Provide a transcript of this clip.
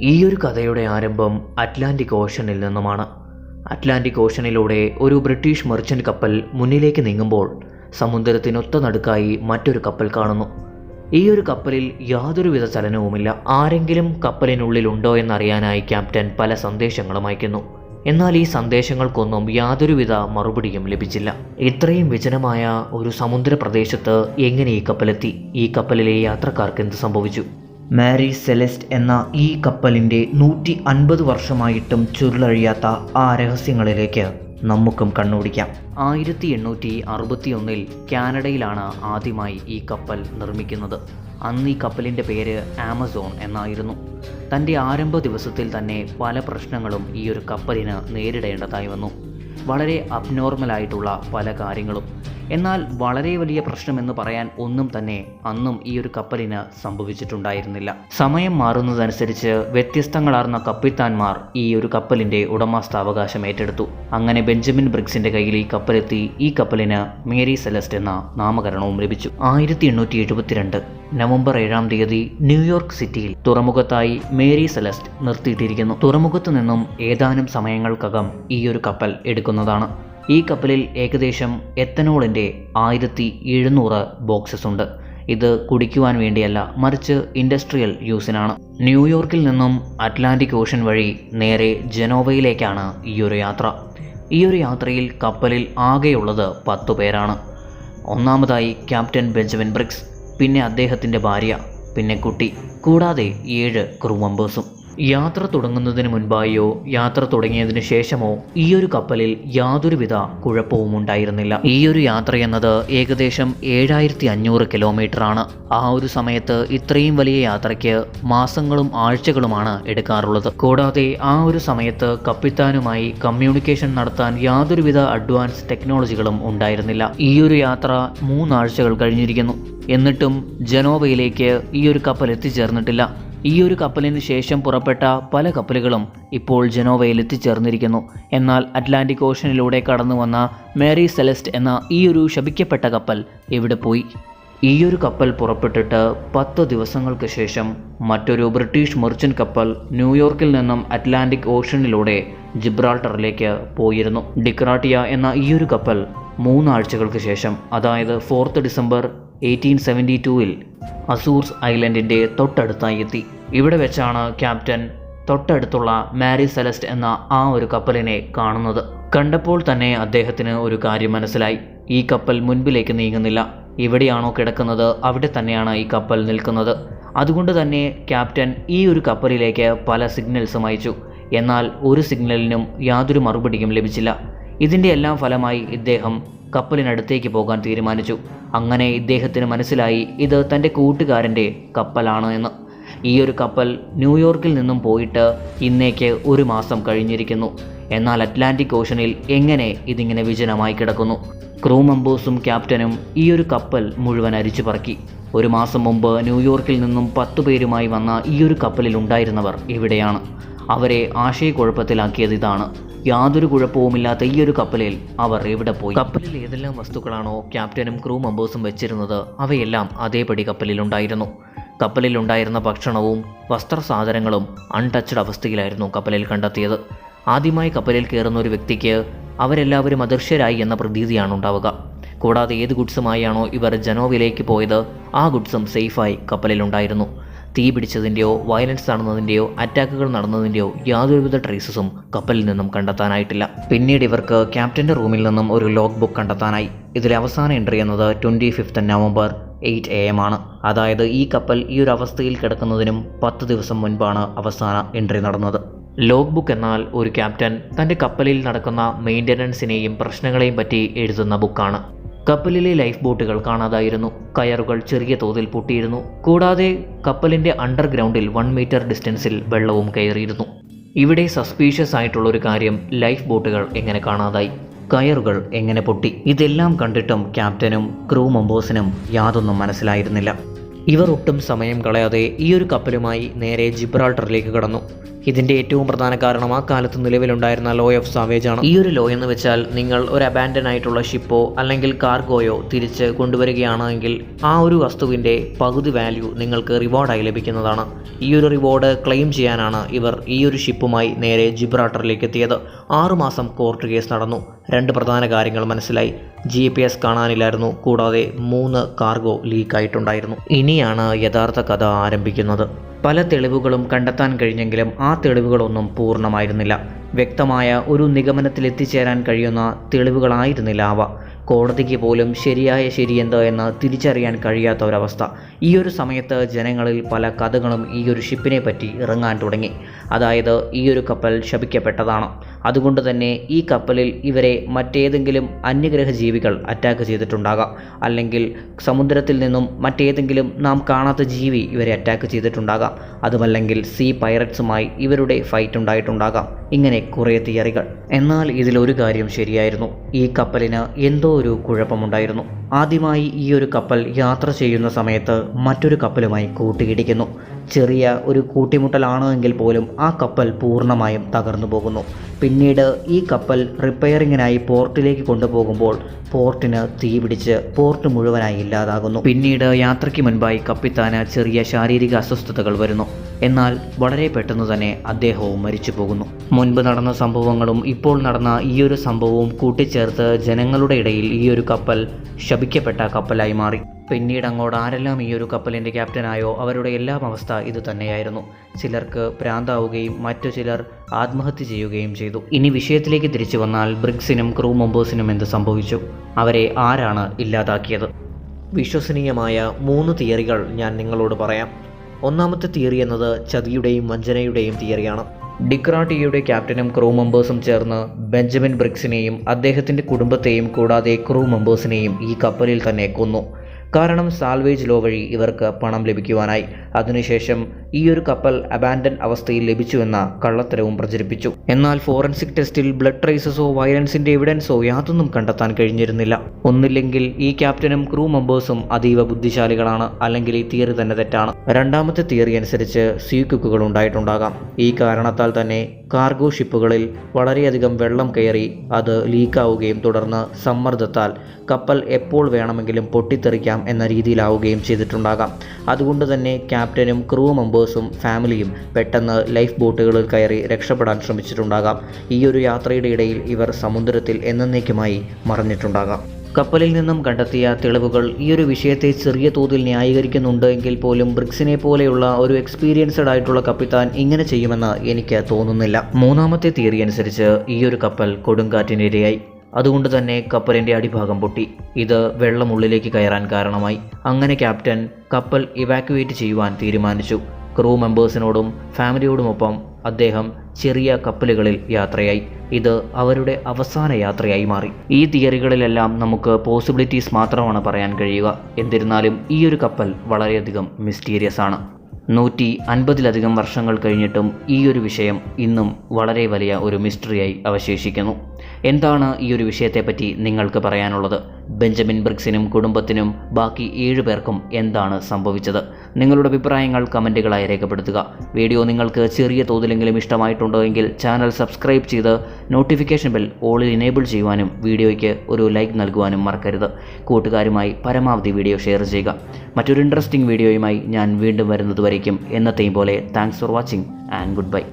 ഈയൊരു കഥയുടെ ആരംഭം അറ്റ്ലാന്റിക് ഓഷനിൽ നിന്നുമാണ്. അറ്റ്ലാന്റിക് ഓഷനിലൂടെ ഒരു ബ്രിട്ടീഷ് മെർച്ചൻ്റ് കപ്പൽ മുന്നിലേക്ക് നീങ്ങുമ്പോൾ സമുദ്രത്തിനൊത്ത നടുക്കായി മറ്റൊരു കപ്പൽ കാണുന്നു. ഈയൊരു കപ്പലിൽ യാതൊരുവിധ ചലനവുമില്ല. ആരെങ്കിലും കപ്പലിനുള്ളിലുണ്ടോ എന്നറിയാനായി ക്യാപ്റ്റൻ പല സന്ദേശങ്ങളും അയക്കുന്നു. എന്നാൽ ഈ സന്ദേശങ്ങൾക്കൊന്നും യാതൊരുവിധ മറുപടിയും ലഭിച്ചില്ല. ഇത്രയും വിജനമായ ഒരു സമുദ്ര പ്രദേശത്ത് എങ്ങനെ ഈ കപ്പലെത്തി? ഈ കപ്പലിലെ യാത്രക്കാർക്ക് എന്ത് സംഭവിച്ചു? മാരി സെലസ്റ്റ് എന്ന ഈ കപ്പലിൻ്റെ 150 വർഷമായിട്ടും ചുരുളഴിയാത്ത ആ രഹസ്യങ്ങളിലേക്ക് നമുക്കും കണ്ണോടിക്കാം. 1861 കാനഡയിലാണ് ആദ്യമായി ഈ കപ്പൽ നിർമ്മിക്കുന്നത്. അന്ന് ഈ കപ്പലിൻ്റെ പേര് ആമസോൺ എന്നായിരുന്നു. തൻ്റെ ആരംഭ ദിവസത്തിൽ തന്നെ പല പ്രശ്നങ്ങളും ഈ ഒരു കപ്പലിന് നേരിടേണ്ടതായി വന്നു. വളരെ അബ്നോർമലായിട്ടുള്ള പല കാര്യങ്ങളും. എന്നാൽ വളരെ വലിയ പ്രശ്നമെന്ന് പറയാൻ ഒന്നും തന്നെ അന്നും ഈ ഒരു കപ്പലിന് സംഭവിച്ചിട്ടുണ്ടായിരുന്നില്ല. സമയം മാറുന്നതനുസരിച്ച് വ്യത്യസ്തങ്ങളാർന്ന കപ്പിത്താന്മാർ ഈ ഒരു കപ്പലിൻ്റെ ഉടമസ്ഥാവകാശം ഏറ്റെടുത്തു. അങ്ങനെ ബെഞ്ചമിൻ ബ്രിഗ്സിൻ്റെ കയ്യിൽ ഈ കപ്പലെത്തി. ഈ കപ്പലിന് മേരി സെലസ്റ്റ് എന്ന നാമകരണവും ലഭിച്ചു. 1872 നവംബർ 7 തീയതി ന്യൂയോർക്ക് സിറ്റിയിൽ തുറമുഖത്തായി മേരി സെലസ്റ്റ് നിർത്തിയിട്ടിരിക്കുന്നു. തുറമുഖത്തു നിന്നും ഏതാനും സമയങ്ങൾക്കകം ഈ ഒരു കപ്പൽ എടുക്കുന്നതാണ്. ഈ കപ്പലിൽ ഏകദേശം എത്തനോളിൻ്റെ 1700 ബോക്സസ് ഉണ്ട്. ഇത് കുടിക്കുവാൻ വേണ്ടിയല്ല, മറിച്ച് ഇൻഡസ്ട്രിയൽ യൂസിനാണ്. ന്യൂയോർക്കിൽ നിന്നും അറ്റ്ലാന്റിക് ഓഷൻ വഴി നേരെ ജനോവയിലേക്കാണ് ഈയൊരു യാത്ര. ഈയൊരു യാത്രയിൽ കപ്പലിൽ ആകെയുള്ളത് 10 പേരാണ്. ഒന്നാമതായി ക്യാപ്റ്റൻ ബെഞ്ചമിൻ ബ്രിഗ്സ്, പിന്നെ അദ്ദേഹത്തിൻ്റെ ഭാര്യ, പിന്നെ കുട്ടി, കൂടാതെ 7 ക്രൂ മെമ്പേഴ്സും. യാത്ര തുടങ്ങുന്നതിന് മുൻപായോ യാത്ര തുടങ്ങിയതിനു ശേഷമോ ഈയൊരു കപ്പലിൽ യാതൊരുവിധ കുഴപ്പവും ഉണ്ടായിരുന്നില്ല. ഈയൊരു യാത്ര എന്നത് ഏകദേശം 7500 കിലോമീറ്ററാണ്. ആ ഒരു സമയത്ത് ഇത്രയും വലിയ യാത്രയ്ക്ക് മാസങ്ങളും ആഴ്ചകളുമാണ് എടുക്കാറുള്ളത്. കൂടാതെ ആ ഒരു സമയത്ത് കപ്പിത്താനുമായി കമ്മ്യൂണിക്കേഷൻ നടത്താൻ യാതൊരുവിധ അഡ്വാൻസ് ടെക്നോളജികളും ഉണ്ടായിരുന്നില്ല. ഈയൊരു യാത്ര 3 ആഴ്ചകൾ കഴിഞ്ഞിരിക്കുന്നു. എന്നിട്ടും ജനോവയിലേക്ക് ഈയൊരു കപ്പൽ എത്തിച്ചേർന്നിട്ടില്ല. ഈ ഒരു കപ്പലിന് ശേഷം പുറപ്പെട്ട പല കപ്പലുകളും ഇപ്പോൾ ജനോവയിൽ എത്തിച്ചേർന്നിരിക്കുന്നു. എന്നാൽ അറ്റ്ലാന്റിക് ഓഷനിലൂടെ കടന്നു വന്ന മേരി സെലസ്റ്റ് എന്ന ഈ ഒരു ശപിക്കപ്പെട്ട കപ്പൽ എവിടെ പോയി? ഈയൊരു കപ്പൽ പുറപ്പെട്ടിട്ട് 10 ദിവസങ്ങൾക്ക് ശേഷം മറ്റൊരു ബ്രിട്ടീഷ് മെർച്ചൻ്റ് കപ്പൽ ന്യൂയോർക്കിൽ നിന്നും അറ്റ്ലാന്റിക് ഓഷനിലൂടെ ജിബ്രാൾട്ടറിലേക്ക് പോയിരുന്നു. ഡിക്രാട്ടിയ എന്ന ഈയൊരു കപ്പൽ 3 ആഴ്ചകൾക്ക് ശേഷം, അതായത് 4 ഡിസംബർ 1872 അസൂർസ് ഐലൻഡിൻ്റെ തൊട്ടടുത്തായി എത്തി. ഇവിടെ വെച്ചാണ് ക്യാപ്റ്റൻ തൊട്ടടുത്തുള്ള മാരി സെലസ്റ്റ് എന്ന ആ ഒരു കപ്പലിനെ കാണുന്നത്. കണ്ടപ്പോൾ തന്നെ അദ്ദേഹത്തിന് ഒരു കാര്യം മനസ്സിലായി. ഈ കപ്പൽ മുൻപിലേക്ക് നീങ്ങുന്നില്ല. എവിടെയാണോ കിടക്കുന്നത് അവിടെ തന്നെയാണ് ഈ കപ്പൽ നിൽക്കുന്നത്. അതുകൊണ്ട് തന്നെ ക്യാപ്റ്റൻ ഈ ഒരു കപ്പലിലേക്ക് പല സിഗ്നൽസും അയച്ചു. എന്നാൽ ഒരു സിഗ്നലിനും യാതൊരു മറുപടിയും ലഭിച്ചില്ല. ഇതിൻ്റെ എല്ലാം ഫലമായി ഇദ്ദേഹം കപ്പലിനടുത്തേക്ക് പോകാൻ തീരുമാനിച്ചു. അങ്ങനെ ഇദ്ദേഹത്തിന് മനസ്സിലായി ഇത് തൻ്റെ കൂട്ടുകാരൻ്റെ കപ്പലാണ് എന്ന്. ഈ ഒരു കപ്പൽ ന്യൂയോർക്കിൽ നിന്നും പോയിട്ട് ഇന്നേക്ക് 1 മാസം കഴിഞ്ഞിരിക്കുന്നു. എന്നാൽ അറ്റ്ലാന്റിക് ഓഷനിൽ എങ്ങനെ ഇതിങ്ങനെ വിജനമായി കിടക്കുന്നു? ക്രൂ മെമ്പേഴ്സും ക്യാപ്റ്റനും ഈ ഒരു കപ്പൽ മുഴുവൻ അരിച്ചു പറക്കി. 1 മാസം മുമ്പ് ന്യൂയോർക്കിൽ നിന്നും 10 പേരുമായി വന്ന ഈ ഒരു കപ്പലിൽ ഉണ്ടായിരുന്നവർ എവിടെയാണ്? അവരെ ആശയക്കുഴപ്പത്തിലാക്കിയത് ഇതാണ്. യാതൊരു കുഴപ്പവുമില്ലാത്ത ഈ ഒരു കപ്പലിൽ അവർ എവിടെ പോയി? കപ്പലിൽ ഏതെല്ലാം വസ്തുക്കളാണോ ക്യാപ്റ്റനും ക്രൂ മെമ്പേഴ്സും വെച്ചിരുന്നത് അവയെല്ലാം അതേപടി കപ്പലിലുണ്ടായിരുന്നു. കപ്പലിലുണ്ടായിരുന്ന ഭക്ഷണവും വസ്ത്രസാധനങ്ങളും അൺടച്ച്ഡ് അവസ്ഥയിലായിരുന്നു കപ്പലിൽ കണ്ടെത്തിയത്. ആദ്യമായി കപ്പലിൽ കയറുന്ന ഒരു വ്യക്തിക്ക് അവരെല്ലാവരും അദൃശ്യരായി എന്ന പ്രതീതിയാണ് ഉണ്ടാവുക. കൂടാതെ ഏത് ഗുഡ്സുമായാണോ ഇവർ ജനോവയിലേക്ക് പോയത് ആ ഗുഡ്സും സേഫായി കപ്പലിലുണ്ടായിരുന്നു. തീ പിടിച്ചതിൻ്റെയോ വയലൻസ് നടന്നതിൻ്റെയോ അറ്റാക്കുകൾ നടന്നതിൻ്റെയോ യാതൊരുവിധ ട്രേസസും കപ്പലിൽ നിന്നും കണ്ടെത്താനായിട്ടില്ല. പിന്നീട് ഇവർക്ക് ക്യാപ്റ്റൻ്റെ റൂമിൽ നിന്നും ഒരു ലോഗ് ബുക്ക് കണ്ടെത്താനായി. ഇതിലെ അവസാന എൻട്രി എന്നത് 25 നവംബർ 8 AM ആണ്. അതായത് ഈ കപ്പൽ ഈ ഒരു അവസ്ഥയിൽ കിടക്കുന്നതിനും 10 ദിവസം മുൻപാണ് അവസാന എൻട്രി നടന്നത്. ലോഗ് ബുക്ക് എന്നാൽ ഒരു ക്യാപ്റ്റൻ തൻ്റെ കപ്പലിൽ നടക്കുന്ന മെയിൻ്റനൻസിനെയും പ്രശ്നങ്ങളെയും പറ്റി എഴുതുന്ന ബുക്കാണ്. കപ്പലിലെ ലൈഫ് ബോട്ടുകൾ കാണാതായിരുന്നു. കയറുകൾ ചെറിയ തോതിൽ പൊട്ടിയിരുന്നു. കൂടാതെ കപ്പലിൻ്റെ അണ്ടർഗ്രൗണ്ടിൽ 1 മീറ്റർ ഡിസ്റ്റൻസിൽ വെള്ളവും കയറിയിരുന്നു. ഇവിടെ സസ്പീഷ്യസ് ആയിട്ടുള്ളൊരു കാര്യം, ലൈഫ് ബോട്ടുകൾ എങ്ങനെ കാണാതായി? കയറുകൾ എങ്ങനെ പൊട്ടി? ഇതെല്ലാം കണ്ടിട്ടും ക്യാപ്റ്റനും ക്രൂ മെമ്പേഴ്സിനും യാതൊന്നും മനസ്സിലായിരുന്നില്ല. ഇവർ ഒട്ടും സമയം കളയാതെ ഈ ഒരു കപ്പലുമായി നേരെ ജിബ്രാൾട്ടറിലേക്ക് കടന്നു. ഇതിൻ്റെ ഏറ്റവും പ്രധാന കാരണം ആ കാലത്ത് നിലവിലുണ്ടായിരുന്ന ലോ ഓഫ് സാവേജ് ആണ്. ഈ ഒരു ലോ എന്ന് വെച്ചാൽ നിങ്ങൾ ഒരു അബാൻഡൻ ആയിട്ടുള്ള ഷിപ്പോ അല്ലെങ്കിൽ കാർഗോയോ തിരിച്ച് കൊണ്ടുവരികയാണെങ്കിൽ ആ ഒരു വസ്തുവിൻ്റെ പകുതി വാല്യൂ നിങ്ങൾക്ക് റിവാർഡായി ലഭിക്കുന്നതാണ്. ഈ ഒരു റിവാർഡ് ക്ലെയിം ചെയ്യാനാണ് ഇവർ ഈ ഒരു ഷിപ്പുമായി നേരെ ജിബ്രാൾട്ടറിലേക്ക് എത്തിയത്. 6 മാസം കോർട്ട് കേസ് നടന്നു. 2 പ്രധാന കാര്യങ്ങൾ മനസ്സിലായി. GPS കാണാനില്ലായിരുന്നു, കൂടാതെ 3 കാർഗോ ലീക്കായിട്ടുണ്ടായിരുന്നു. ഇനിയാണ് യഥാർത്ഥ കഥ ആരംഭിക്കുന്നത്. പല തെളിവുകളും കണ്ടെത്താൻ കഴിഞ്ഞെങ്കിലും ആ തെളിവുകളൊന്നും പൂർണ്ണമായിരുന്നില്ല. വ്യക്തമായ ഒരു നിഗമനത്തിൽ എത്തിച്ചേരാൻ കഴിയുന്ന തെളിവുകളായിരുന്നില്ല അവ. കോടതിക്ക് പോലും ശരിയായ ശരിയെന്ത് എന്ന് തിരിച്ചറിയാൻ കഴിയാത്ത ഒരവസ്ഥ. ഈ ഒരു സമയത്ത് ജനങ്ങളിൽ പല കഥകളും ഈ ഒരു ഷിപ്പിനെ പറ്റി ഇറങ്ങാൻ തുടങ്ങി. അതായത് ഈ ഒരു കപ്പൽ ശപിക്കപ്പെട്ടതാണ്, അതുകൊണ്ട് തന്നെ ഈ കപ്പലിൽ ഇവരെ മറ്റേതെങ്കിലും അന്യഗ്രഹ ജീവികൾ അറ്റാക്ക് ചെയ്തിട്ടുണ്ടാകാം, അല്ലെങ്കിൽ സമുദ്രത്തിൽ നിന്നും മറ്റേതെങ്കിലും നാം കാണാത്ത ജീവി ഇവരെ അറ്റാക്ക് ചെയ്തിട്ടുണ്ടാകാം, അതുമല്ലെങ്കിൽ സീ പൈററ്റ്സുമായി ഇവരുടെ ഫൈറ്റ് ഉണ്ടായിട്ടുണ്ടാകാം. ഇങ്ങനെ കുറേ തിയറികൾ. എന്നാൽ ഇതിലൊരു കാര്യം ശരിയായിരുന്നു, ഈ കപ്പലിന് എന്തോ ഒരു കുഴപ്പമുണ്ടായിരുന്നു. ആദ്യമായി ഈ ഒരു കപ്പൽ യാത്ര ചെയ്യുന്ന സമയത്ത് മറ്റൊരു കപ്പലുമായി കൂട്ടിയിടിക്കുന്നു. ചെറിയ ഒരു കൂട്ടിമുട്ടലാണ് എങ്കിൽ പോലും ആ കപ്പൽ പൂർണ്ണമായും തകർന്നു പോകുന്നു. പിന്നീട് ഈ കപ്പൽ റിപ്പയറിങ്ങിനായി പോർട്ടിലേക്ക് കൊണ്ടുപോകുമ്പോൾ പോർട്ടിന് തീപിടിച്ച് പോർട്ട് മുഴുവനായി ഇല്ലാതാകുന്നു. പിന്നീട് യാത്രയ്ക്ക് മുൻപായി കപ്പിത്താന് ചെറിയ ശാരീരിക അസ്വസ്ഥതകൾ വരുന്നു. എന്നാൽ വളരെ പെട്ടെന്ന് തന്നെ അദ്ദേഹവും മരിച്ചു പോകുന്നു. മുൻപ് നടന്ന സംഭവങ്ങളും ഇപ്പോൾ നടന്ന ഈ ഒരു സംഭവവും കൂട്ടിച്ചേർത്ത് ജനങ്ങളുടെ ഇടയിൽ ഈ ഒരു കപ്പൽ ശപിക്കപ്പെട്ട കപ്പലായി മാറി. പിന്നീട് അങ്ങോട്ട് ആരെല്ലാം ഈ ഒരു കപ്പലിൻ്റെ ക്യാപ്റ്റനായോ അവരുടെ എല്ലാം അവസ്ഥ ഇത് തന്നെയായിരുന്നു. ചിലർക്ക് ഭ്രാന്താവുകയും മറ്റു ചിലർ ആത്മഹത്യ ചെയ്യുകയും ചെയ്തു. ഇനി വിഷയത്തിലേക്ക് തിരിച്ചു വന്നാൽ ബ്രിഗ്സിനും ക്രൂ മെമ്പേഴ്സിനും എന്ത് സംഭവിച്ചു? അവരെ ആരാണ് ഇല്ലാതാക്കിയത്? വിശ്വസനീയമായ 3 തിയറികൾ ഞാൻ നിങ്ങളോട് പറയാം. ഒന്നാമത്തെ തിയറി എന്നത് ചതിയുടെയും വഞ്ചനയുടെയും തിയറിയാണ്. ഡിക്രാട്ടിയുടെ ക്യാപ്റ്റനും ക്രൂ മെമ്പേഴ്സും ചേർന്ന് ബെഞ്ചമിൻ ബ്രിഗ്സിനെയും അദ്ദേഹത്തിൻ്റെ കുടുംബത്തെയും കൂടാതെ ക്രൂ മെമ്പേഴ്സിനെയും ഈ കപ്പലിൽ തന്നെ കൊന്നു. കാരണം സാൽവേജ് ലോ വഴി ഇവർക്ക് പണം ലഭിക്കുവാനായി. അതിനുശേഷം ഈ ഒരു കപ്പൽ അബാൻഡൻ അവസ്ഥയിൽ ലഭിച്ചുവെന്ന കള്ളത്തരവും പ്രചരിപ്പിച്ചു. എന്നാൽ ഫോറൻസിക് ടെസ്റ്റിൽ ബ്ലഡ് ട്രേസസോ വയലൻസിൻ്റെ എവിഡൻസോ യാതൊന്നും കണ്ടെത്താൻ കഴിഞ്ഞിരുന്നില്ല. ഒന്നില്ലെങ്കിൽ ഈ ക്യാപ്റ്റനും ക്രൂ മെമ്പേഴ്സും അതീവ ബുദ്ധിശാലികളാണ്, അല്ലെങ്കിൽ ഈ തിയറി തന്നെ തെറ്റാണ്. രണ്ടാമത്തെ തിയറി അനുസരിച്ച് സീ കുക്കുകൾ ഉണ്ടായിട്ടുണ്ടാകാം. ഈ കാരണത്താൽ തന്നെ കാർഗോ ഷിപ്പുകളിൽ വളരെയധികം വെള്ളം കയറി അത് ലീക്കാവുകയും തുടർന്ന് സമ്മർദ്ദത്താൽ കപ്പൽ എപ്പോൾ വേണമെങ്കിലും പൊട്ടിത്തെറിക്കാം എന്ന രീതിയിലാവുകയും ചെയ്തിട്ടുണ്ടാകാം. അതുകൊണ്ട് തന്നെ ക്യാപ്റ്റനും ക്രൂ മെമ്പേഴ്സും ഫാമിലിയും പെട്ടെന്ന് ലൈഫ് ബോട്ടുകളിൽ കയറി രക്ഷപ്പെടാൻ ശ്രമിച്ചിട്ടുണ്ടാകാം. ഈ ഒരു യാത്രയുടെ ഇടയിൽ ഇവർ സമുദ്രത്തിൽ എന്നേക്കുമായി മറഞ്ഞിട്ടുണ്ടാകാം. കപ്പലിൽ നിന്നും കണ്ടെത്തിയ തെളിവുകൾ ഈ ഒരു വിഷയത്തെ ചെറിയ തോതിൽ ന്യായീകരിക്കുന്നുണ്ട് എങ്കിൽ പോലും ബ്രിഗ്സിനെ പോലെയുള്ള ഒരു എക്സ്പീരിയൻസ്ഡ് ആയിട്ടുള്ള കപ്പിത്താൻ ഇങ്ങനെ ചെയ്യുമെന്ന് എനിക്ക് തോന്നുന്നില്ല. മൂന്നാമത്തെ തിയറി അനുസരിച്ച് ഈ ഒരു കപ്പൽ കൊടുങ്കാറ്റിനിരയായി. അതുകൊണ്ട് തന്നെ കപ്പലിൻ്റെ അടിഭാഗം പൊട്ടി. ഇത് വെള്ളം ഉള്ളിലേക്ക് കയറാൻ കാരണമായി. അങ്ങനെ ക്യാപ്റ്റൻ കപ്പൽ ഇവാക്യുവേറ്റ് ചെയ്യുവാൻ തീരുമാനിച്ചു. ക്രൂ മെമ്പേഴ്സിനോടും ഫാമിലിയോടുമൊപ്പം അദ്ദേഹം ചെറിയ കപ്പലുകളിൽ യാത്രയായി. ഇത് അവരുടെ അവസാന യാത്രയായി മാറി. ഈ തിയറികളിലെല്ലാം നമുക്ക് പോസിബിലിറ്റീസ് മാത്രമാണ് പറയാൻ കഴിയുക. എന്നിരുന്നാലും ഈ ഒരു കപ്പൽ വളരെയധികം മിസ്റ്റീരിയസ് ആണ്. 150-ലധികം വർഷങ്ങൾ കഴിഞ്ഞിട്ടും ഈ ഒരു വിഷയം ഇന്നും വളരെ വലിയ ഒരു മിസ്റ്ററിയായി അവശേഷിക്കുന്നു. എന്താണ് ഈ ഒരു വിഷയത്തെപ്പറ്റി നിങ്ങൾക്ക് പറയാനുള്ളത്? ബെഞ്ചമിൻ ബ്രിഗ്സിനും കുടുംബത്തിനും ബാക്കി 7 പേർക്കും എന്താണ് സംഭവിച്ചത്? നിങ്ങളുടെ അഭിപ്രായങ്ങൾ കമൻറ്റുകളായി രേഖപ്പെടുത്തുക. വീഡിയോ നിങ്ങൾക്ക് ചെറിയ തോതിലെങ്കിലും ഇഷ്ടമായിട്ടുണ്ടോ എങ്കിൽ ചാനൽ സബ്സ്ക്രൈബ് ചെയ്ത് നോട്ടിഫിക്കേഷൻ ബെൽ ഓളിൽ ഇനേബിൾ ചെയ്യുവാനും വീഡിയോയ്ക്ക് ഒരു ലൈക്ക് നൽകുവാനും മറക്കരുത്. കൂട്ടുകാരുമായി പരമാവധി വീഡിയോ ഷെയർ ചെയ്യുക. മറ്റൊരു ഇൻട്രസ്റ്റിംഗ് വീഡിയോയുമായി ഞാൻ വീണ്ടും വരുന്നതുവരേക്കും എന്നത്തെയും പോലെ thanks for watching and good bye.